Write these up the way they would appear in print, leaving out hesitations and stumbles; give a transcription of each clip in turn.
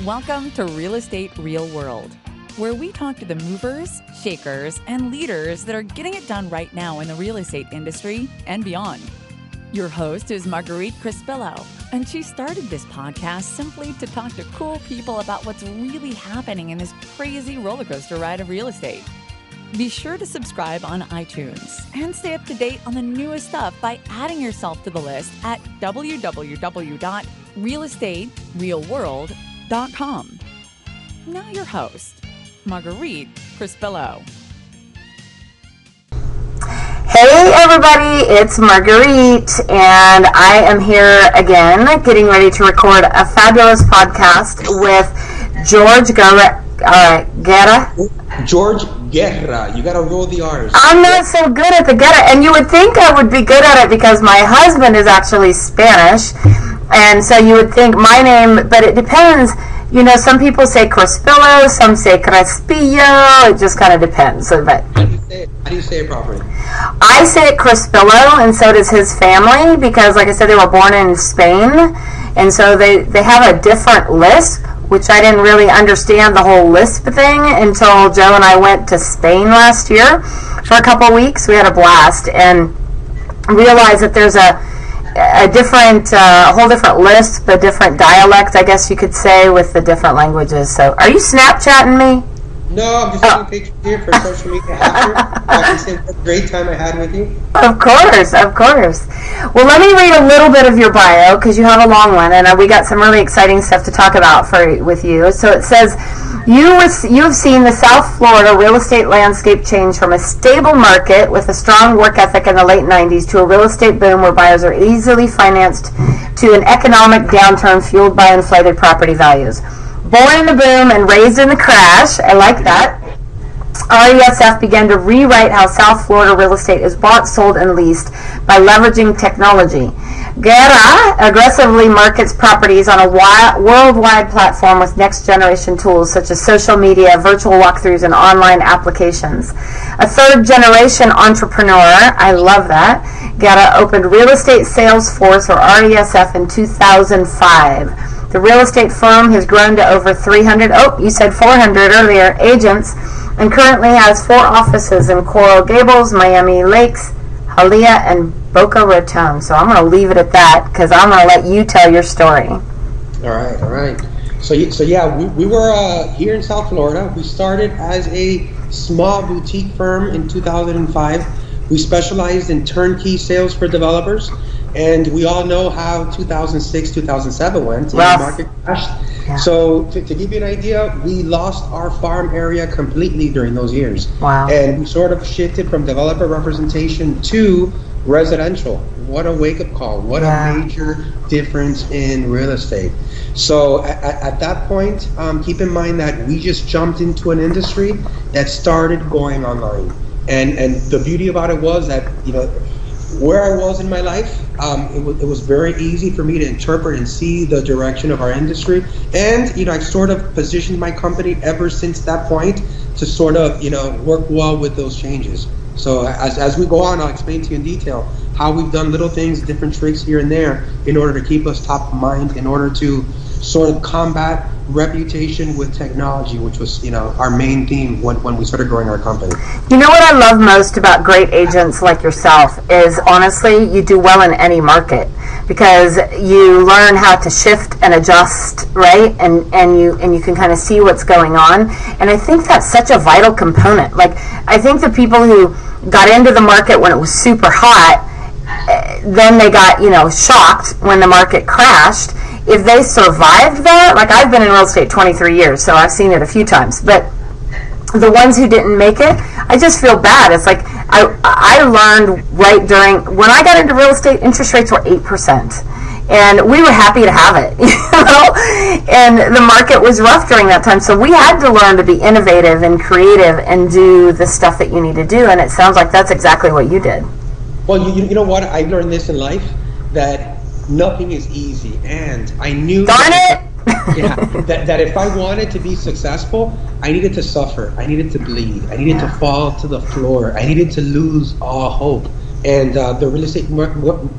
Welcome to Real Estate Real World, where we talk to the movers, shakers, and leaders that are getting it done right now in the real estate industry and beyond. Your host is Marguerite Crespillo, and she started this podcast simply to talk to cool people about what's really happening in this crazy roller coaster ride of real estate. Be sure to subscribe on iTunes and stay up to date on the newest stuff by adding yourself to the list at www.realestaterealworld.com. Now your host, Marguerite Crespillo. Hey everybody, it's Marguerite, and I am here again getting ready to record a fabulous podcast with Jorge Guerra. Jorge Guerra. You gotta roll the R's. I'm not so good at the Guerra, and you would think I would be good at it because my husband is actually Spanish, and so you would think my name, but it depends. You know, some people say Crespillo, some say Crespillo. It just kind of depends. So, but How do you say it properly? I say it Crespillo, and so does his family, because like I said, they were born in Spain, and so they have a different lisp, which I didn't really understand the whole lisp thing until Joe and I went to Spain last year for a couple of weeks. We had a blast and realized that there's a different, whole different lisp, a different dialect, I guess you could say, with the different languages. So, are you Snapchatting me? No, I'm just taking pictures here for social media after. I can say what a great time I had with you. Of course, of course. Well, let me read a little bit of your bio, because you have a long one, and we got some really exciting stuff to talk about with you. So it says, you have seen the South Florida real estate landscape change from a stable market with a strong work ethic in the late 90s to a real estate boom where buyers are easily financed to an economic downturn fueled by inflated property values. Born in the boom and raised in the crash, I like that. RESF began to rewrite how South Florida real estate is bought, sold, and leased by leveraging technology. Guerra aggressively markets properties on a worldwide platform with next-generation tools such as social media, virtual walkthroughs, and online applications. A third-generation entrepreneur, I love that. Guerra opened Real Estate Salesforce, or RESF, in 2005. The real estate firm has grown to over 300, you said 400 earlier, agents, and currently has 4 offices in Coral Gables, Miami Lakes, Hialeah, and Boca Raton. So I'm going to leave it at that because I'm going to let you tell your story. All right. So yeah, we were here in South Florida. We started as a small boutique firm in 2005. We specialized in turnkey sales for developers. And we all know how 2006, 2007 went. The market crashed. Yeah. So to give you an idea, we lost our farm area completely during those years. Wow. And we sort of shifted from developer representation to residential. What a wake-up call. What a major difference in real estate. So at that point, keep in mind that we just jumped into an industry that started going online. And the beauty about it was that, you know, where I was in my life, it was very easy for me to interpret and see the direction of our industry. And, you know, I've sort of positioned my company ever since that point to sort of, you know, work well with those changes. So as we go on, I'll explain to you in detail how we've done little things, different tricks here and there in order to keep us top of mind, in order to sort of combat reputation with technology, which was, you know, our main theme when we started growing our company. You know what I love most about great agents like yourself is, honestly, you do well in any market because you learn how to shift and adjust, right? And you can kind of see what's going on. And I think that's such a vital component. Like, I think the people who got into the market when it was super hot, then they got, you know, shocked when the market crashed. If they survived that, like, I've been in real estate 23 years, so I've seen it a few times, but the ones who didn't make it, I just feel bad. It's like, I learned right during, when I got into real estate, interest rates were 8%, and we were happy to have it, you know, and the market was rough during that time, so we had to learn to be innovative and creative and do the stuff that you need to do, and it sounds like that's exactly what you did. Well, you know what? I learned this in life, that nothing is easy, and I knew that if I wanted to be successful, I needed to suffer, I needed to bleed, I needed to fall to the floor, I needed to lose all hope And the real estate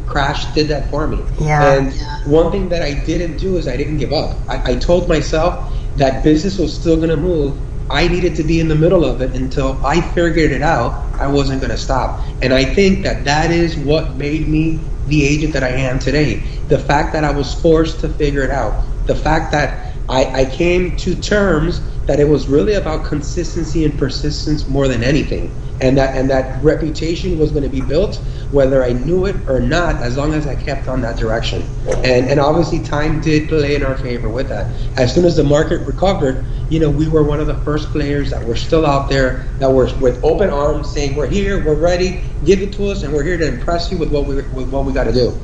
crash did that for me. Yeah. And one thing that I didn't do is I didn't give up. I told myself that business was still going to move. I needed to be in the middle of it until I figured it out. I wasn't going to stop. And I think that is what made me the agent that I am today. The fact that I was forced to figure it out. The fact that I came to terms that it was really about consistency and persistence more than anything. And that reputation was going to be built whether I knew it or not, as long as I kept on that direction. And obviously time did play in our favor with that. As soon as the market recovered, we were one of the first players that were still out there, that were with open arms saying, we're here, we're ready, give it to us, and we're here to impress you with what we got to do.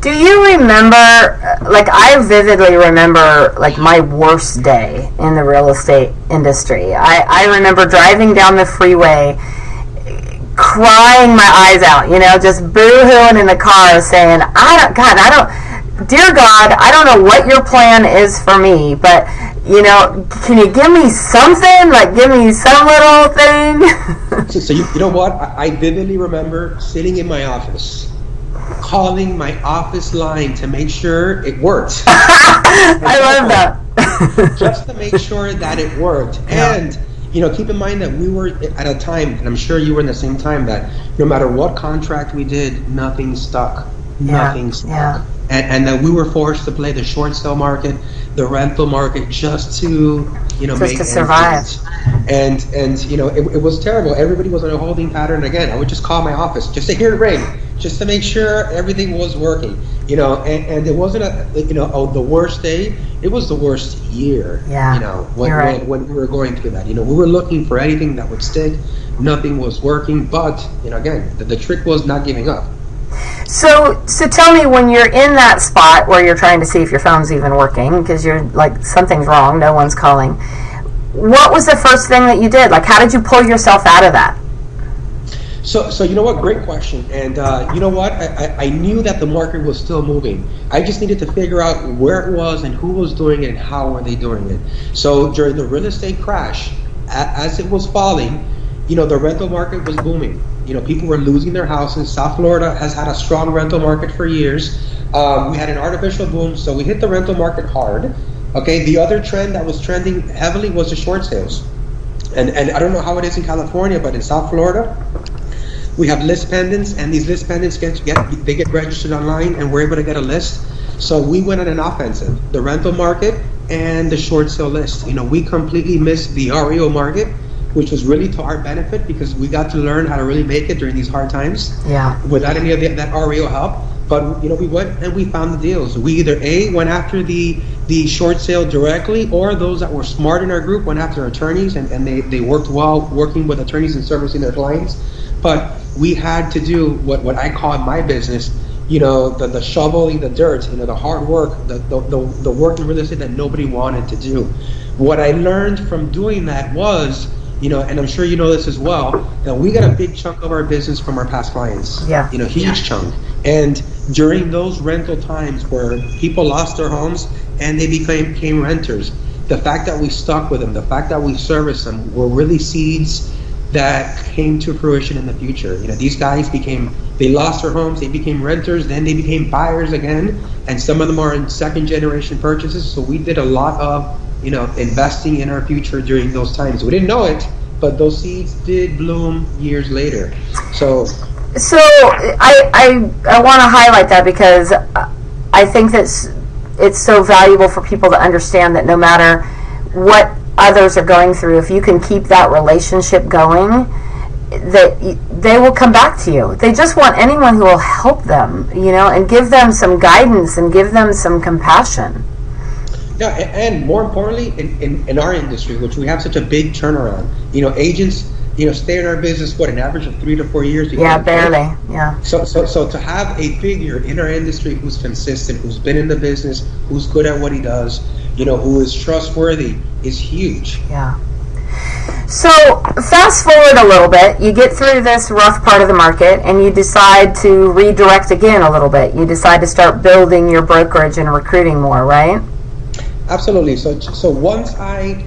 Do you remember, I vividly remember, my worst day in the real estate industry. I remember driving down the freeway, crying my eyes out, just boo-hooing in the car saying, dear God, I don't know what your plan is for me, but, can you give me something? Give me some little thing? So you know what? I vividly remember sitting in my office, calling my office line to make sure it worked. I love that. Just to make sure that it worked. Yeah. And keep in mind that we were at a time, and I'm sure you were in the same time, that no matter what contract we did, nothing stuck. Nothing stuck. Yeah. And that we were forced to play the short sale market, the rental market, just to make to survive. And it was terrible. Everybody was on a holding pattern. Again, I would just call my office just to hear it ring, just to make sure everything was working. And it wasn't the worst day. It was the worst year. Yeah. When we were going through that. We were looking for anything that would stick. Nothing was working. But again, the trick was not giving up. So tell me, when you're in that spot where you're trying to see if your phone's even working because you're something's wrong, no one's calling, what was the first thing that you did? How did you pull yourself out of that? So you know what? Great question. And you know what? I knew that the market was still moving. I just needed to figure out where it was and who was doing it and how were they doing it. So during the real estate crash, as it was falling, the rental market was booming. People were losing their houses. South Florida has had a strong rental market for years. We had an artificial boom, so we hit the rental market hard. Okay, the other trend that was trending heavily was the short sales. And I don't know how it is in California, but in South Florida, we have list pendants, and these list pendants get registered online, and we're able to get a list. So we went on an offensive, the rental market and the short sale list. We completely missed the REO market, which was really to our benefit because we got to learn how to really make it during these hard times. Yeah. Without any of that REO help. But we went and we found the deals. We either went after the short sale directly, or those that were smart in our group went after attorneys, and they worked well working with attorneys and servicing their clients. But we had to do what I call in my business, the shoveling the dirt, the hard work, the work in real estate that nobody wanted to do. What I learned from doing that was, and I'm sure you know this as well, that we got a big chunk of our business from our past clients. Yeah. Huge chunk. And during those rental times where people lost their homes and they became renters, the fact that we stuck with them, the fact that we serviced them, were really seeds that came to fruition in the future. These guys they lost their homes, they became renters, then they became buyers again, and some of them are in second generation purchases. So we did a lot of investing in our future during those times. We didn't know it, but those seeds did bloom years later. So I want to highlight that because I think that it's so valuable for people to understand that no matter what others are going through, if you can keep that relationship going, that they will come back to you. They just want anyone who will help them, and give them some guidance and give them some compassion. Yeah, and more importantly, in our industry, which we have such a big turnaround, agents, stay in our business, an average of 3 to 4 years? Yeah, barely. Yeah. So to have a figure in our industry who's consistent, who's been in the business, who's good at what he does, who is trustworthy, is huge. Yeah. So fast forward a little bit, you get through this rough part of the market, and you decide to redirect again a little bit. You decide to start building your brokerage and recruiting more, right? Absolutely. So once I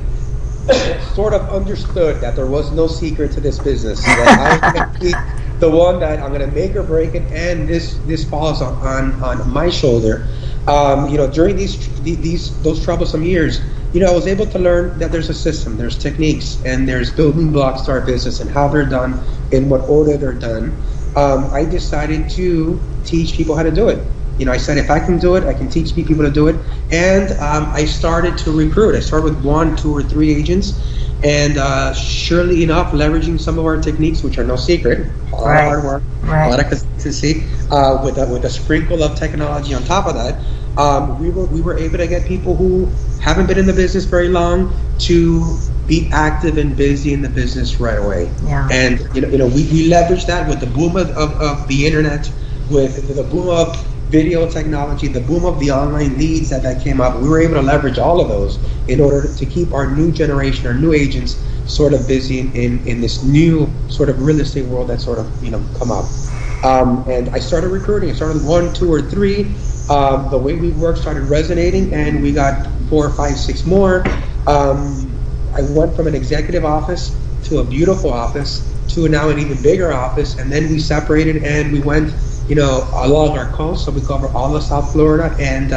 sort of understood that there was no secret to this business. That I was going to be the one that I'm going to make or break it, and this falls on my shoulder. During those troublesome years, I was able to learn that there's a system, there's techniques, and there's building blocks to our business and how they're done, in what order they're done. I decided to teach people how to do it. I said, if I can do it, I can teach people to do it. And I started to recruit. I started with 1, 2, or 3 agents. And surely enough, leveraging some of our techniques, which are no secret, a lot of hard work, a lot of consistency, with a sprinkle of technology on top of that, we were able to get people who haven't been in the business very long to be active and busy in the business right away. Yeah. And we leveraged that with the boom of the internet, with the boom of video technology, the boom of the online leads that came up. We were able to leverage all of those in order to keep our new generation, our new agents, sort of busy in this new sort of real estate world that sort of come up. And I started recruiting. I started with 1, 2, or 3. The way we worked started resonating, and we got 4, 5, 6 more. I went from an executive office to a beautiful office to now an even bigger office, and then we separated and we went along our coast, so we cover all of South Florida. And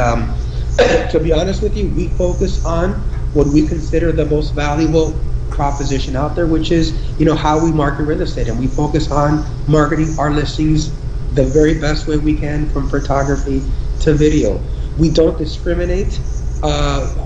to be honest with you, we focus on what we consider the most valuable proposition out there, which is how we market real estate, and we focus on marketing our listings the very best way we can, from photography to video. We don't discriminate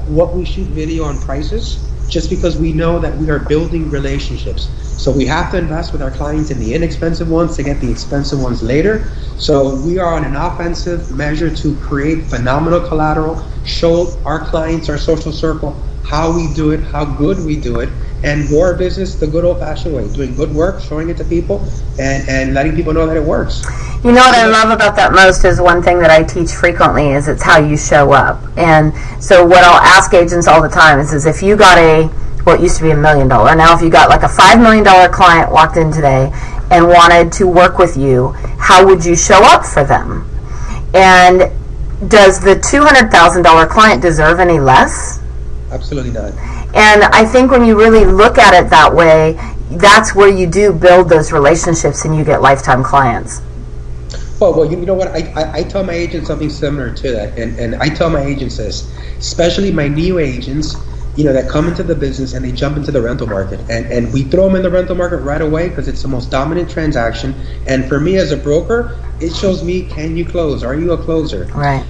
what we shoot video on prices, just because we know that we are building relationships. So we have to invest with our clients in the inexpensive ones to get the expensive ones later. So we are on an offensive measure to create phenomenal collateral, show our clients, our social circle, how we do it, how good we do it, and grow our business the good old-fashioned way, doing good work, showing it to people, and letting people know that it works. You know what I love about that most is one thing that I teach frequently is it's how you show up. And so what I'll ask agents all the time is if you got it used to be $1 million. Now if you got like a $5 million client walked in today and wanted to work with you, how would you show up for them? And does the $200,000 client deserve any less? Absolutely not. And I think when you really look at it that way, that's where you do build those relationships and you get lifetime clients. Well, you know what? I tell my agents something similar to that, and I tell my agents this, especially my new agents, that come into the business and they jump into the rental market, and we throw them in the rental market right away because it's the most dominant transaction. And for me as a broker, it shows me, can you close? Are you a closer? Right.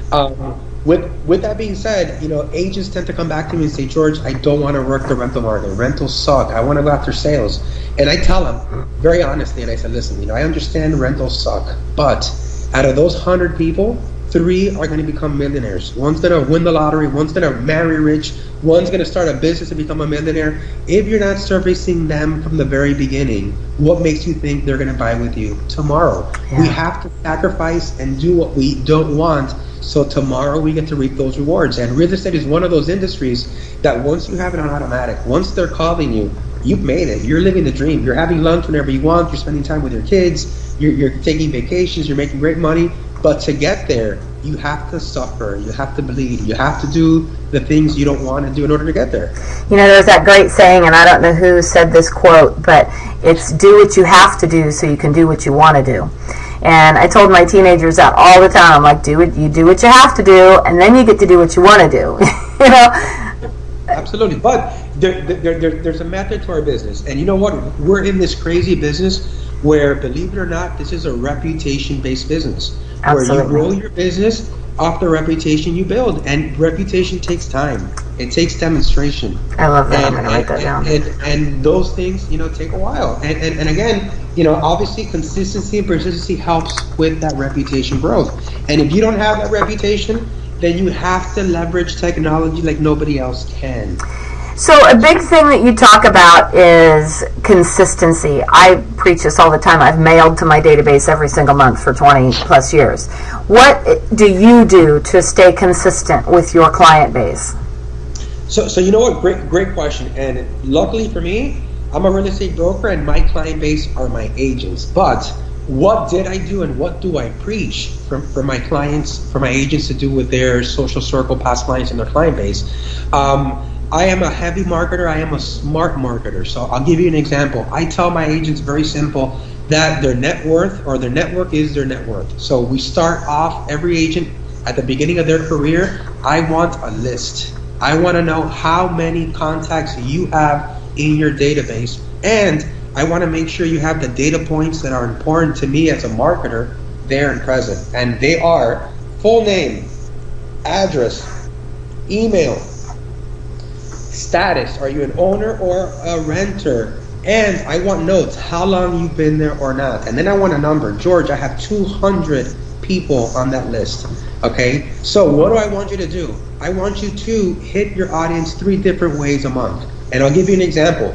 With that being said, agents tend to come back to me and say, George, I don't want to work the rental market. Rentals suck. I want to go after sales. And I tell them very honestly, and I said, listen, I understand rentals suck, but out of those 100 people, 3 are going to become millionaires. One's going to win the lottery. One's going to marry rich. One's going to start a business and become a millionaire. If you're not servicing them from the very beginning, what makes you think they're going to buy with you tomorrow? Yeah. We have to sacrifice and do what we don't want, so tomorrow we get to reap those rewards. And real estate is one of those industries that once you have it on automatic, once they're calling you, you've made it. You're living the dream. You're having lunch whenever you want. You're spending time with your kids. You're taking vacations. You're making great money. But to get there, you have to suffer. You have to bleed. You have to do the things you don't want to do in order to get there. There's that great saying, and I don't know who said this quote, but it's do what you have to do so you can do what you want to do. And I told my teenagers that all the time. I'm like, you do what you have to do, and then you get to do what you want to do. Absolutely. But there's a method to our business. And you know what? We're in this crazy business where, believe it or not, this is a reputation-based business. Absolutely. Where you grow your business off the reputation you build. And reputation takes time. It takes demonstration. I love that. I'm going to write that down. And those things, take a while. And again, obviously consistency and persistency helps with that reputation growth. And if you don't have that reputation, then you have to leverage technology like nobody else can. So a big thing that you talk about is consistency. I preach this all the time. I've mailed to my database every single month for 20 plus years. What do you do to stay consistent with your client base? So you know what? Great question. And luckily for me, I'm a real estate broker and my client base are my agents. But what did I do and what do I preach for my clients, for my agents to do with their social circle, past clients, and their client base? I am a heavy marketer. I am a smart marketer. So I'll give you an example. I tell my agents very simple that their net worth or their network is their net worth. So we start off every agent at the beginning of their career. I want a list. I want to know how many contacts you have in your database, and I want to make sure you have the data points that are important to me as a marketer there and present. And they are full name, address, email, status, are you an owner or a renter? And I want notes, how long you've been there or not. And then I want a number. George, I have 200 people on that list. Okay, so what do I want you to do? I want you to hit your audience 3 different ways a month. And I'll give you an example.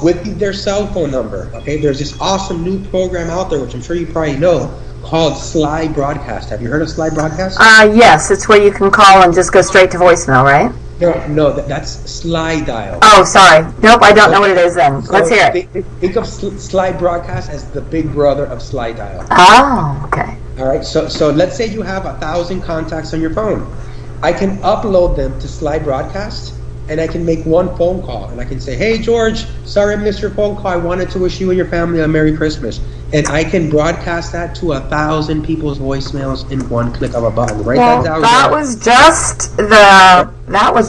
With their cell phone number, okay, there's this awesome new program out there, which I'm sure you probably know, called Slide Broadcast. Have you heard of Slide Broadcast? Yes, it's where you can call and just go straight to voicemail, right? No, that's Slide Dial. Oh, sorry. Nope, I don't know what it is then. So let's hear it. Think of Slide Broadcast as the big brother of Slide Dial. Oh, okay. All right, so let's say you have 1,000 contacts on your phone. I can upload them to Slide Broadcast, and I can make one phone call, and I can say, hey, George, sorry I missed your phone call. I wanted to wish you and your family a Merry Christmas. And I can broadcast that to 1,000 people's voicemails in one click of a button. Right? Well, that was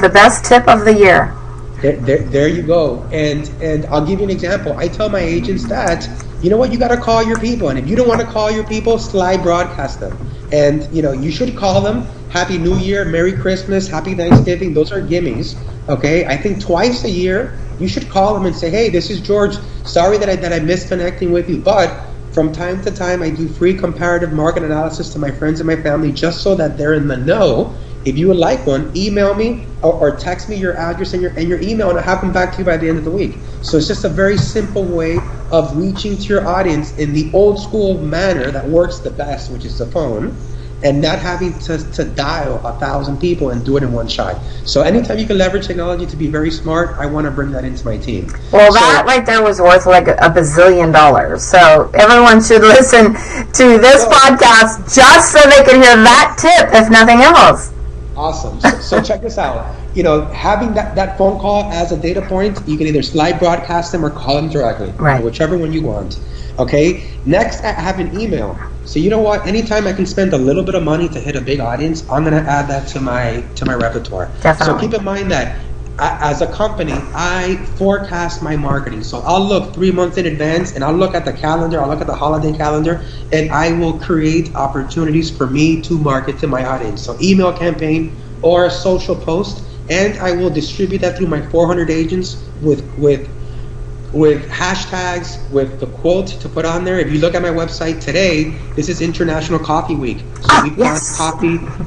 the best tip of the year. There you go. And I'll give you an example. I tell my agents that, you know what, you got to call your people. And if you don't want to call your people, Slide Broadcast them. And, you should call them Happy New Year, Merry Christmas, Happy Thanksgiving. Those are gimmies. Okay, I think twice a year you should call them and say, hey, this is George. Sorry that I missed connecting with you, but from time to time I do free comparative market analysis to my friends and my family just so that they're in the know. If you would like one, email me or text me your address and your email, and I'll have them back to you by the end of the week. So it's just a very simple way of reaching to your audience in the old school manner that works the best, which is the phone, and not having to dial 1,000 people and do it in one shot. So anytime you can leverage technology to be very smart, I want to bring that into my team. Well, that right there was worth like $1 bazillion. So everyone should listen to this podcast just so they can hear that tip, if nothing else. Awesome. So check this out. Having that phone call as a data point, you can either Slide Broadcast them or call them directly. Right. Whichever one you want. Okay. Next, I have an email. So you know what? Anytime I can spend a little bit of money to hit a big audience, I'm going to add that to my repertoire. Definitely. So keep in mind that as a company, I forecast my marketing. So I'll look 3 months in advance, and I'll look at the calendar, I'll look at the holiday calendar, and I will create opportunities for me to market to my audience. So email campaign or a social post, and I will distribute that through my 400 agents with hashtags, with the quote to put on there. If you look at my website today, this is International Coffee Week. So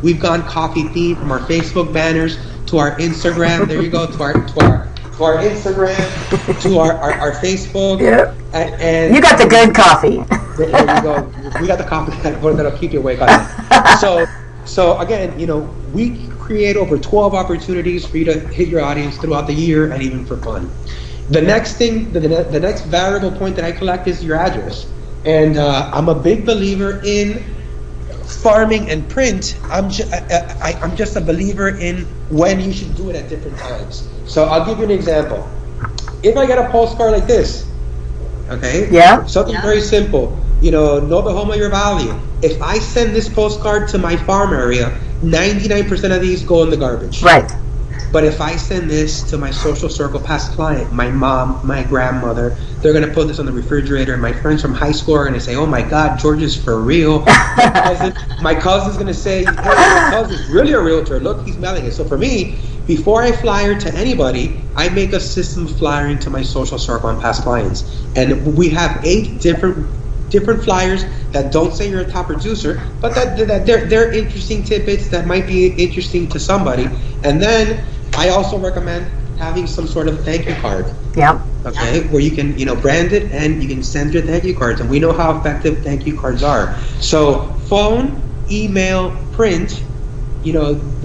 we've gone coffee theme from our Facebook banners to our Instagram. There you go, to our Instagram, to our Facebook. Yep. And you got the good coffee. There you go. We got the coffee that'll keep you awake all night. So again, we create over 12 opportunities for you to hit your audience throughout the year, and even for fun. The next thing, the next variable point that I collect is your address. And I'm a big believer in farming and print. I'm just a believer in when you should do it at different times. So I'll give you an example. If I get a postcard like this, okay? Yeah. Something very simple. Noble home of your value. If I send this postcard to my farm area, 99% of these go in the garbage. Right. But if I send this to my social circle past client, my mom, my grandmother, they're going to put this on the refrigerator, and my friends from high school are going to say, oh my God, George is for real. My cousin's going to say, hey, my cousin's really a realtor. Look, he's mailing it. So for me, before I flyer to anybody, I make a system of flyering to my social circle and past clients. And we have 8 different flyers that don't say you're a top producer, but that they're interesting tidbits that might be interesting to somebody. And then I also recommend having some sort of thank you card. Yeah. Okay, where you can brand it and you can send your thank you cards, and we know how effective thank you cards are. So phone, email, print,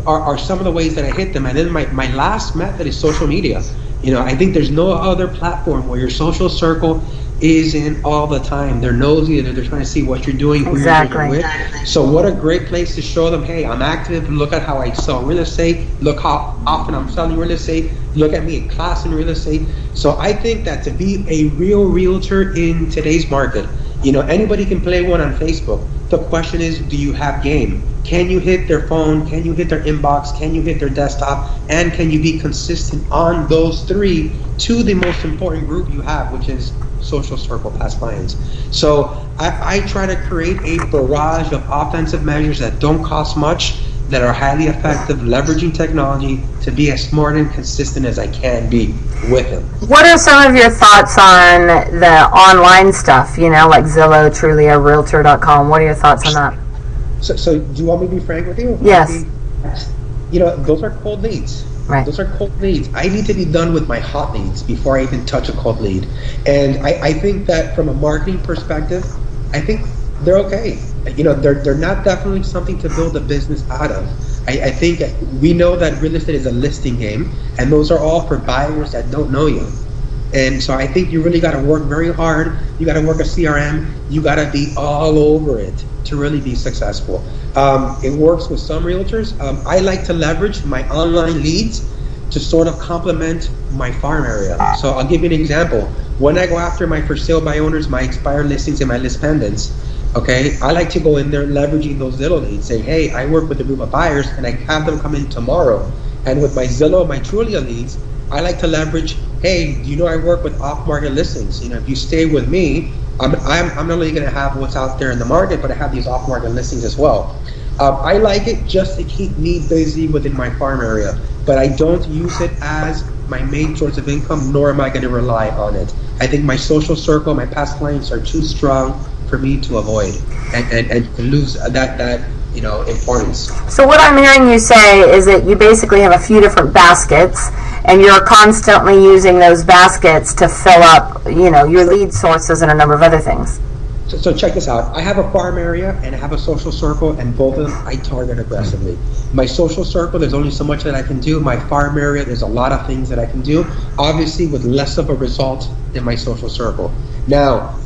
are some of the ways that I hit them. And then my last method is social media. I think there's no other platform where your social circle is in all the time. They're nosy, they're trying to see what you're doing, who you're doing with. So what a great place to show them, hey, I'm active, look at how I sell real estate, look how often I'm selling real estate, look at me in class in real estate. So I think that to be a real realtor in today's market, anybody can play one on Facebook. The question is, do you have game? Can you hit their phone? Can you hit their inbox? Can you hit their desktop? And can you be consistent on those three to the most important group you have, which is social circle, past clients. So I try to create a barrage of offensive measures that don't cost much, that are highly effective, leveraging technology to be as smart and consistent as I can be with them. What are some of your thoughts on the online stuff, like Zillow, Trulia, Realtor.com? What are your thoughts on that? So do you want me to be frank with you? Yes. Those are cold leads. Right. Those are cold leads. I need to be done with my hot leads before I even touch a cold lead. And I think that from a marketing perspective, I think they're okay. They're not definitely something to build a business out of. I think we know that real estate is a listing game, and those are all for buyers that don't know you. And so I think you really got to work very hard. You got to work a CRM. You got to be all over it to really be successful. It works with some realtors. I like to leverage my online leads to sort of complement my farm area. So I'll give you an example. When I go after my for sale by owners, my expired listings, and my list pendants, okay, I like to go in there leveraging those Zillow leads, saying, hey, I work with a group of buyers and I have them come in tomorrow. And with my Zillow, my Trulia leads, I like to leverage, hey, I work with off-market listings. If you stay with me, I'm not only going to have what's out there in the market, but I have these off-market listings as well. I like it just to keep me busy within my farm area, but I don't use it as my main source of income, nor am I going to rely on it. I think my social circle, my past clients are too strong for me to avoid and lose that importance. So what I'm hearing you say is that you basically have a few different baskets, and you're constantly using those baskets to fill up, your lead sources and a number of other things. So check this out. I have a farm area and I have a social circle, and both of them I target aggressively. My social circle, there's only so much that I can do. My farm area, there's a lot of things that I can do, obviously with less of a result than my social circle. Now,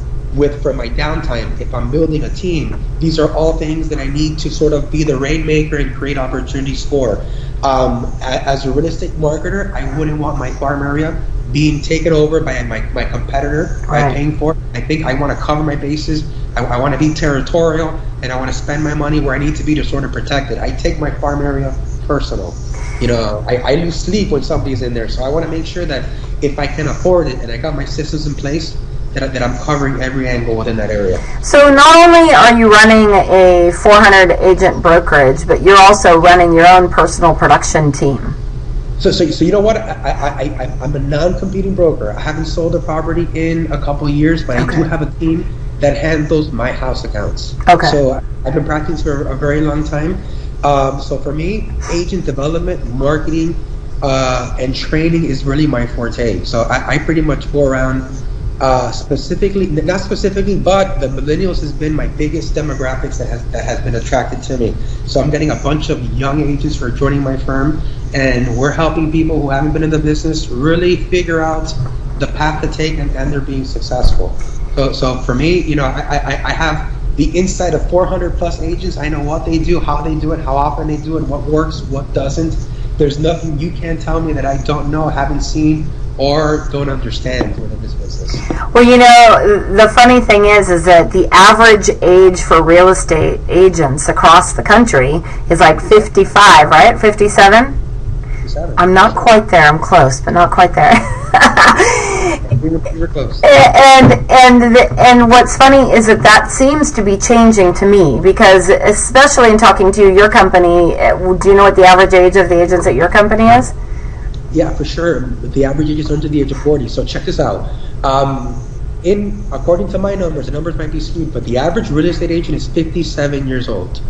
for my downtime, if I'm building a team, these are all things that I need to sort of be the rainmaker and create opportunities for. As a real estate marketer, I wouldn't want my farm area being taken over by my competitor by paying for it. I think I want to cover my bases. I want to be territorial, and I want to spend my money where I need to be to sort of protect it. I take my farm area personal. I lose sleep when somebody's in there, so I want to make sure that if I can afford it and I got my systems in place, that I'm covering every angle within that area. So not only are you running a 400 agent brokerage, but you're also running your own personal production team. So you know what? I'm a non-competing broker. I haven't sold a property in a couple of years, but I do have a team that handles my house accounts. Okay. So I've been practicing for a very long time. So for me, agent development, marketing, and training is really my forte. So I pretty much go around not specifically, but the millennials has been my biggest demographics that has been attracted to me. So I'm getting a bunch of young agents who are joining my firm, and we're helping people who haven't been in the business really figure out the path to take, and they're being successful. So for me, I have the insight of 400 plus agents. I know what they do, how they do it, how often they do it, what works, what doesn't. There's nothing you can tell me that I don't know, haven't seen, or don't understand within this business. Well, the funny thing is that the average age for real estate agents across the country is like 55, right? 57? 57. I'm not quite there. I'm close, but not quite there. We were close. And what's funny is that seems to be changing to me, because especially in talking to your company, do you know what the average age of the agents at your company is? Yeah, for sure. The average age is under the age of 40. So check this out. According to my numbers, the numbers might be skewed, but the average real estate agent is 57 years old.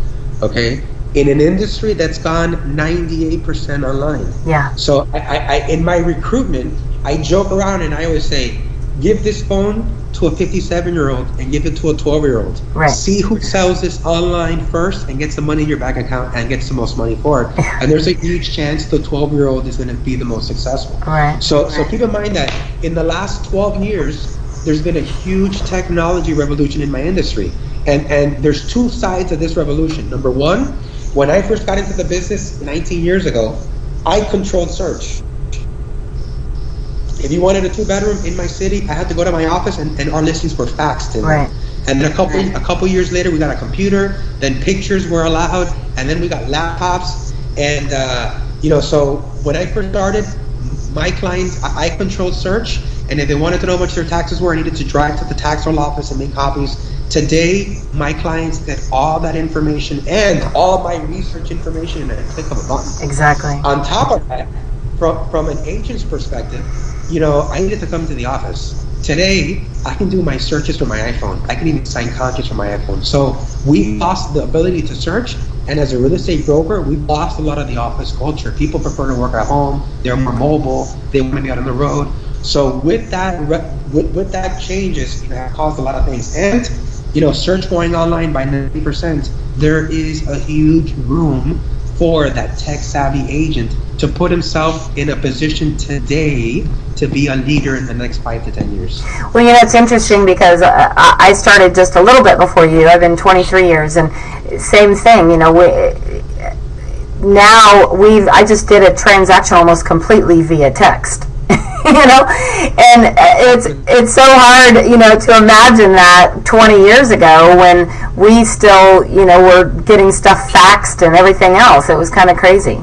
Okay, in an industry that's gone 98% online. Yeah. So I in my recruitment, I joke around and I always say, give this phone to a 57-year-old and give it to a 12-year-old. Right. See who sells this online first and gets the money in your bank account and gets the most money for it. And there's a huge chance the 12-year-old is going to be the most successful. Right. So keep in mind that in the last 12 years, there's been a huge technology revolution in my industry. And there's two sides of this revolution. Number one, when I first got into the business 19 years ago, I controlled search. If you wanted a 2-bedroom in my city, I had to go to my office, and our listings were faxed in. Right. And then a couple years later, we got a computer. Then pictures were allowed, and then we got laptops. And so when I first started, my clients, I controlled search. And if they wanted to know how much their taxes were, I needed to drive to the tax roll office and make copies. Today, my clients get all that information and all my research information in a click of a button. Exactly. On top of that, from an agent's perspective, I needed to come to the office. Today, I can do my searches from my iPhone. I can even sign contracts from my iPhone. So we lost the ability to search, and as a real estate broker, we lost a lot of the office culture. People prefer to work at home. They're more mobile. They want to be out on the road. So with that changes, it caused a lot of things. And search going online by 90%, there is a huge room for that tech-savvy agent to put himself in a position today to be a leader in the next 5 to 10 years. Well, it's interesting because I started just a little bit before you. I've been 23 years, and same thing. I just did a transaction almost completely via text. And it's so hard, to imagine that 20 years ago when we still, were getting stuff faxed and everything else. It was kind of crazy.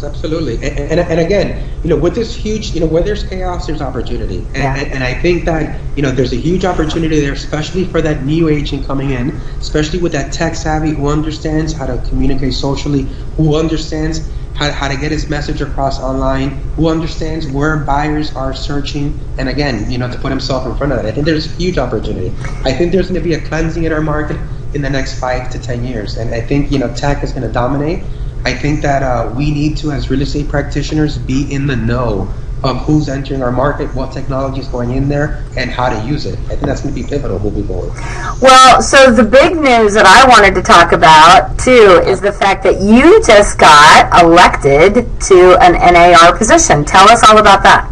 Absolutely. And again, with this huge, where there's chaos, there's opportunity. And I think that, there's a huge opportunity there, especially for that new agent coming in, especially with that tech savvy who understands how to communicate socially, who understands how to get his message across online, who understands where buyers are searching, and again, to put himself in front of that. I think there's a huge opportunity. I think there's going to be a cleansing in our market in the next 5 to 10 years. And I think, tech is going to dominate. I think that we need to, as real estate practitioners, be in the know of who's entering our market, what technology is going in there, and how to use it. I think that's going to be pivotal moving forward. Well, so the big news that I wanted to talk about, too, is the fact that you just got elected to an NAR position. Tell us all about that.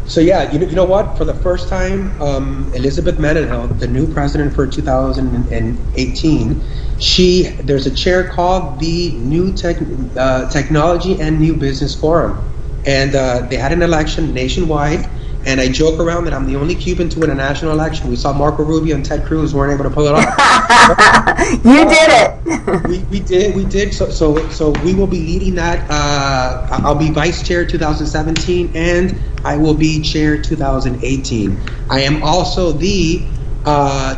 So, yeah, you know what? For the first time, Elizabeth Mendenhall, the new president for 2018, there's a chair called the New Technology and New Business Forum. And they had an election nationwide, and I joke around that I'm the only Cuban to win a national election. We saw Marco Rubio and Ted Cruz weren't able to pull it off. You did it. We did. So we will be leading that. I'll be vice chair 2017, and I will be chair 2018. I am also the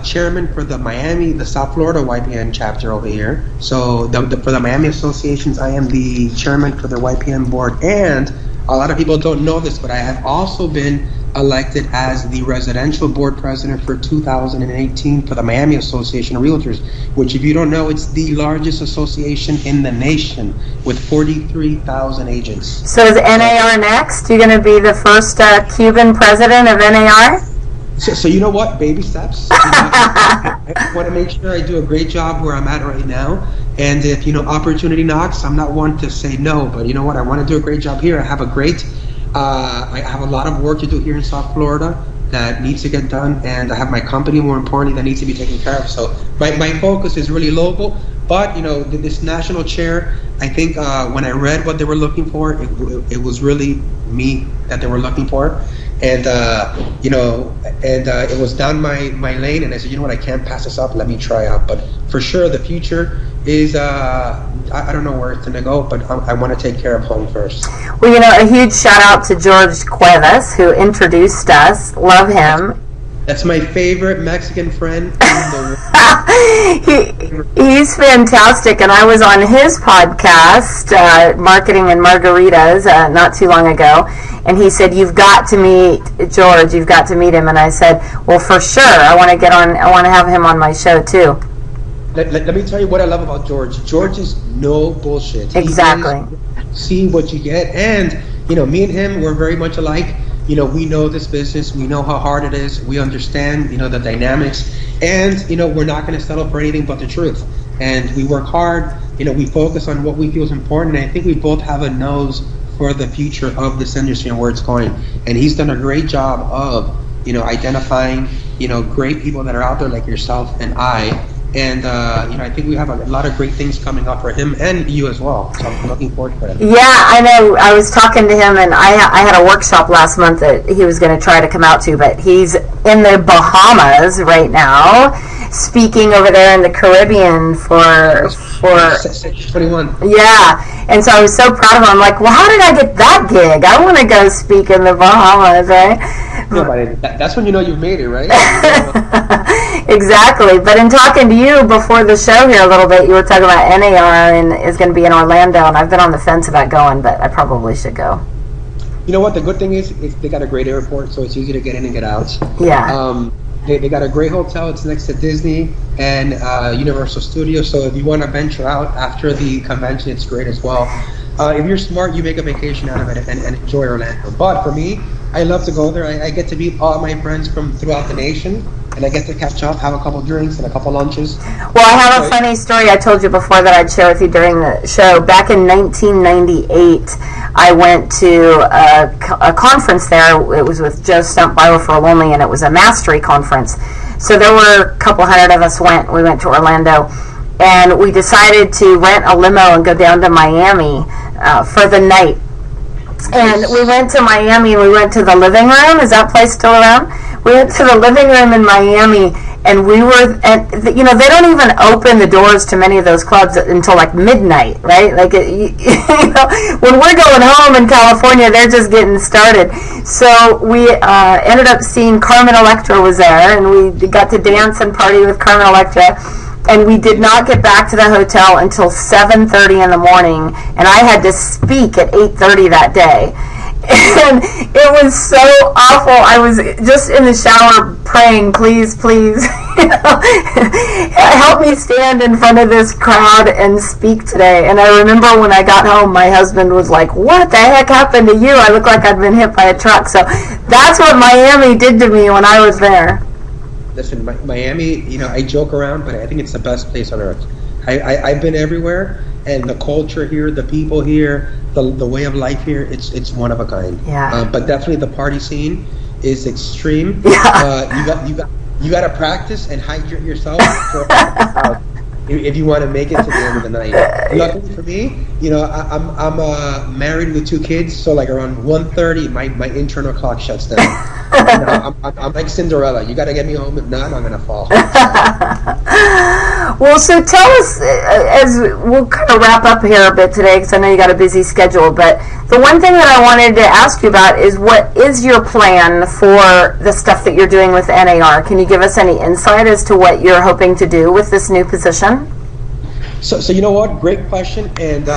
chairman for the South Florida YPN chapter over here. So for the Miami associations, I am the chairman for the YPN board, and a lot of people don't know this, but I have also been elected as the residential board president for 2018 for the Miami Association of Realtors, which, if you don't know, it's the largest association in the nation with 43,000 agents. So is NAR next? You're going to be the first Cuban president of NAR? So you know what? Baby steps. I want to make sure I do a great job where I'm at right now. And if, opportunity knocks, I'm not one to say no. But you know what? I want to do a great job here. I have a lot of work to do here in South Florida that needs to get done. And I have my company, more importantly, that needs to be taken care of. So my focus is really local. But, this national chair, I think when I read what they were looking for, it was really me that they were looking for. And, it was down my lane, and I said, you know what, I can't pass this up, let me try out. But for sure, the future is, I don't know where it's going to go, but I want to take care of home first. Well, a huge shout out to Jorge Guerra, who introduced us. Love him. That's my favorite Mexican friend in the world. He's fantastic, and I was on his podcast, Marketing and Margaritas, not too long ago, and he said, you've got to meet George, you've got to meet him, and I said, well, for sure, I want to have him on my show, too. Let me tell you what I love about George. George is no bullshit. Exactly. See what you get, and, me and him, we're very much alike. We know this business. We know how hard it is. We understand, the dynamics. And, we're not going to settle for anything but the truth. And we work hard. We focus on what we feel is important. And I think we both have a nose for the future of this industry and where it's going. And he's done a great job of identifying, great people that are out there like yourself and I. And, I think we have a lot of great things coming up for him and you as well. So I'm looking forward to it. Yeah, I know. I was talking to him, and I had a workshop last month that he was going to try to come out to, but he's in the Bahamas right now, speaking over there in the Caribbean for 21. Yeah, and so I was so proud of him. I'm like, well, how did I get that gig? I want to go speak in the Bahamas, right? No, but that's when you've made it, right? Exactly. But in talking to you before the show here a little bit, you were talking about NAR and is going to be in Orlando, and I've been on the fence about going, but I probably should go. You know what? The good thing is they got a great airport, so it's easy to get in and get out. Yeah. They got a great hotel. It's next to Disney and Universal Studios, so if you want to venture out after the convention, it's great as well. If you're smart, you make a vacation out of it and enjoy Orlando. But for me, I love to go there. I get to meet all my friends from throughout the nation, and I get to catch up, have a couple drinks and a couple lunches. Well, I have a funny story I told you before that I'd share with you during the show. Back in 1998, I went to a conference there. It was with Joe Stump, Bible for Lonely, and it was a mastery conference. So there were a couple hundred of us went. We went to Orlando, and we decided to rent a limo and go down to Miami for the night. And we went to Miami, and we went to the living room. Is that place still around? We went to the living room in Miami, and we were, they don't even open the doors to many of those clubs until like midnight, right? Like, when we're going home in California, they're just getting started. So we ended up seeing Carmen Electra was there, and we got to dance and party with Carmen Electra. And we did not get back to the hotel until 7:30 in the morning, and I had to speak at 8:30 that day. And it was so awful. I was just in the shower praying, please, help me stand in front of this crowd and speak today. And I remember when I got home, my husband was like, what the heck happened to you? I looked like I'd been hit by a truck. So that's what Miami did to me when I was there. Listen, Miami, I joke around, but I think it's the best place on earth. I've been everywhere, and the culture here, the people here, the way of life here, it's one of a kind. Yeah. But definitely the party scene is extreme. Yeah. You got to practice and hydrate yourself if you want to make it to the end of the night. Luckily for me, I'm married with 2 kids, so like around 1:30, my internal clock shuts down. I'm like Cinderella. You got to get me home. If not, I'm gonna fall. Well, so tell us, as we'll kind of wrap up here a bit today, because I know you got a busy schedule, but the one thing that I wanted to ask you about is, what is your plan for the stuff that you're doing with NAR? Can you give us any insight as to what you're hoping to do with this new position? So you know what? Great question. And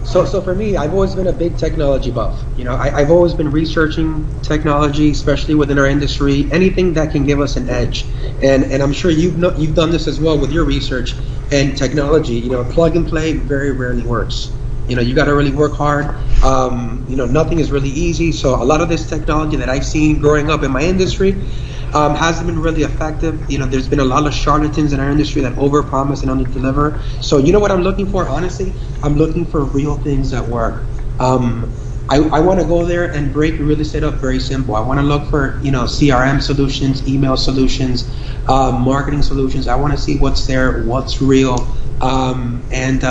so for me, I've always been a big technology buff. I've always been researching technology, especially within our industry, anything that can give us an edge. And I'm sure you've done this as well with your research and technology. Plug and play very rarely works. You got to really work hard. Nothing is really easy. So a lot of this technology that I've seen growing up in my industry hasn't been really effective. There's been a lot of charlatans in our industry that overpromise and underdeliver. So what I'm looking for, honestly, I'm looking for real things that work. I want to go there and break real estate up very simple. I want to look for CRM solutions, email solutions, marketing solutions. I want to see what's there, what's real, and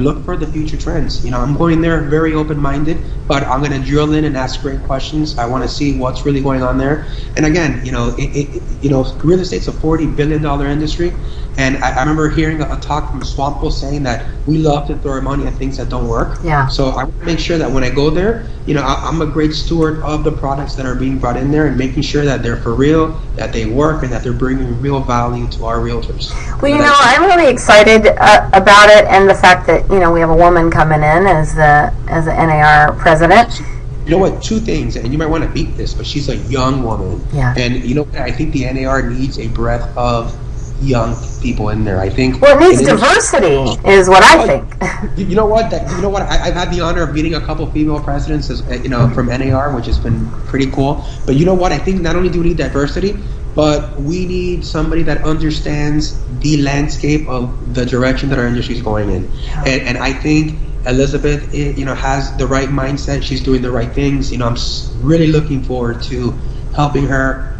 look for the future trends. I'm going there very open-minded, but I'm going to drill in and ask great questions. I want to see what's really going on there. And again, real estate's a $40 billion industry. And I remember hearing a talk from Swampo saying that we love to throw our money at things that don't work. Yeah. So I want to make sure that when I go there, I'm a great steward of the products that are being brought in there and making sure that they're for real, that they work, and that they're bringing real value to our realtors. Well, I'm really excited about it, and the fact that we have a woman coming in as the NAR president. You know what? 2 things, and you might want to beat this, but she's a young woman. Yeah. And I think the NAR needs a breadth of young people in there. I think. Well, it needs diversity, is what I think. You know what? I've had the honor of meeting a couple female presidents, from NAR, which has been pretty cool. But you know what? I think not only do we need diversity, but we need somebody that understands the landscape of the direction that our industry is going in. And I think Elizabeth, has the right mindset. She's doing the right things. I'm really looking forward to helping her,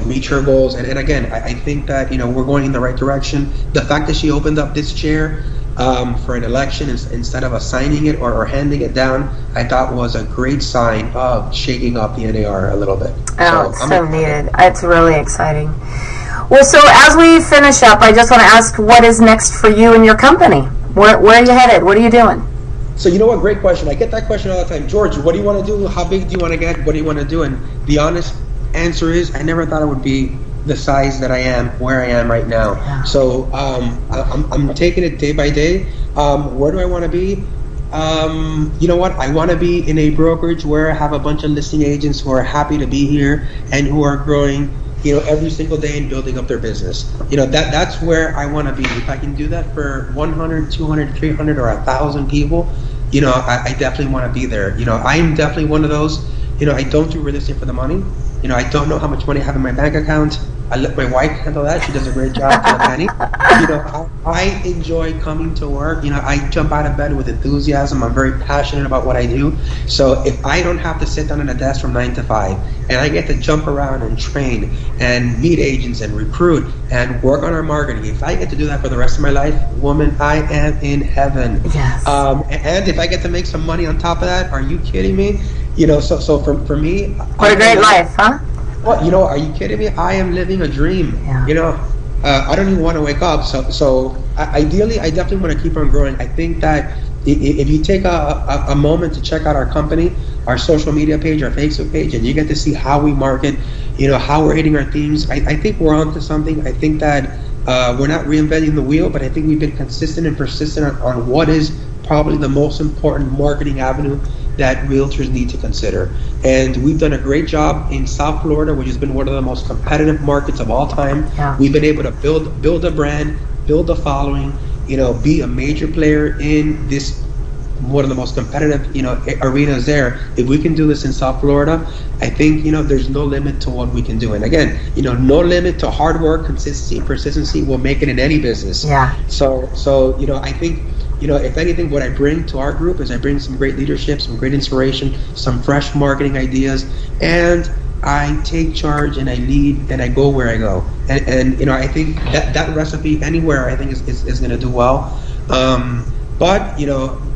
reach her goals. And again, I think that, we're going in the right direction. The fact that she opened up this chair for an election instead of assigning it or handing it down, I thought was a great sign of shaking up the NAR a little bit. Oh, it's so needed. It's really exciting. Well, so as we finish up, I just want to ask, what is next for you and your company? Where are you headed? What are you doing? So you know what? Great question. I get that question all the time. George, what do you want to do? How big do you want to get? What do you want to do? And the honest answer is, I never thought it would be the size that I am, where I am right now. Yeah. So I'm taking it day by day. Where do I want to be? You know what? I want to be in a brokerage where I have a bunch of listing agents who are happy to be here and who are growing, every single day and building up their business. That's where I want to be. If I can do that for 100, 200, 300, or 1,000 people, I definitely want to be there. I am definitely one of those. I don't do real estate for the money. I don't know how much money I have in my bank account. I let my wife handle that. She does a great job to the penny. I enjoy coming to work. I jump out of bed with enthusiasm. I'm very passionate about what I do. So if I don't have to sit down at a desk from 9 to 5, and I get to jump around and train and meet agents and recruit and work on our marketing, if I get to do that for the rest of my life, woman, I am in heaven. Yes. And if I get to make some money on top of that, are you kidding me? So for me, what a great life, huh? Well, are you kidding me? I am living a dream. Yeah. I don't even want to wake up. So ideally, I definitely want to keep on growing. I think that if you take a moment to check out our company, our social media page, our Facebook page, and you get to see how we market, how we're hitting our themes, I think we're onto something. I think that we're not reinventing the wheel, but I think we've been consistent and persistent on what is probably the most important marketing avenue that realtors need to consider. And we've done a great job in South Florida, which has been one of the most competitive markets of all time. Yeah. We've been able to build a brand, build a following, be a major player in this one of the most competitive, arenas there. If we can do this in South Florida, I think, there's no limit to what we can do. And again, no limit to hard work, consistency, persistency will make it in any business. Yeah. So I think, if anything, what I bring to our group is I bring some great leadership, some great inspiration, some fresh marketing ideas, and I take charge and I lead and I go where I go. And I think that recipe anywhere I think is going to do well. But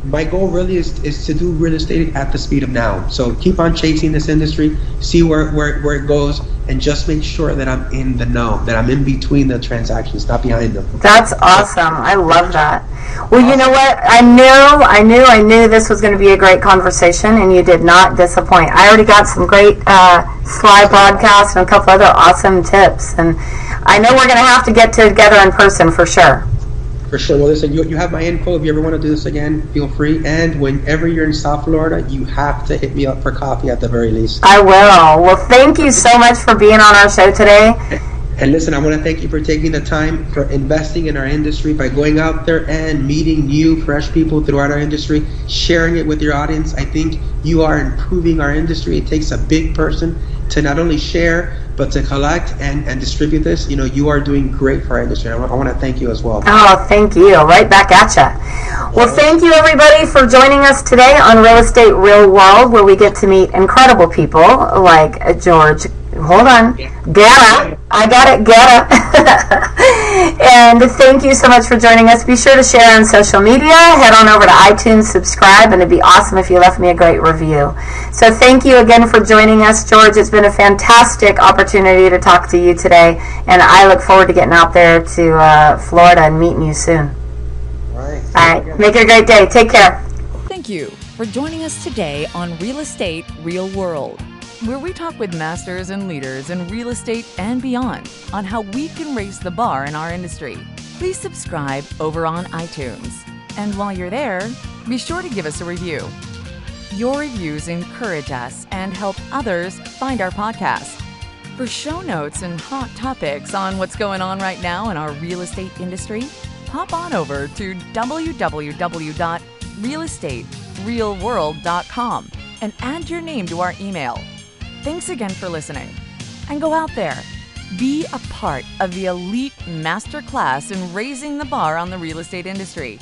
my goal really is to do real estate at the speed of now. So keep on chasing this industry, see where it goes, and just make sure that I'm in the know, that I'm in between the transactions, not behind them. That's awesome. I love that. Well, you know what? I knew this was going to be a great conversation, and you did not disappoint. I already got some great Sly podcasts and a couple other awesome tips, and I know we're going to have to get together in person for sure. For sure. Well, listen, you have my info. If you ever want to do this again, feel free. And whenever you're in South Florida, you have to hit me up for coffee at the very least. I will. Well, thank you so much for being on our show today. And listen, I want to thank you for taking the time for investing in our industry by going out there and meeting new, fresh people throughout our industry, sharing it with your audience. I think you are improving our industry. It takes a big person to not only share, but to collect and distribute this. You are doing great for our industry. I want to thank you as well. Oh, thank you. Right back at you. Well, thank you, everybody, for joining us today on Real Estate Real World, where we get to meet incredible people like George. Hold on. Guerra. I got it, Guerra. And thank you so much for joining us. Be sure to share on social media. Head on over to iTunes, subscribe, and it'd be awesome if you left me a great review. So thank you again for joining us, George. It's been a fantastic opportunity to talk to you today, and I look forward to getting out there to Florida and meeting you soon. All right. Make it a great day. Take care. Thank you for joining us today on Real Estate Real World, where we talk with masters and leaders in real estate and beyond on how we can raise the bar in our industry. Please subscribe over on iTunes. And while you're there, be sure to give us a review. Your reviews encourage us and help others find our podcast. For show notes and hot topics on what's going on right now in our real estate industry, hop on over to www.realestaterealworld.com and add your name to our email. Thanks again for listening. And go out there. Be a part of the elite masterclass in raising the bar on the real estate industry.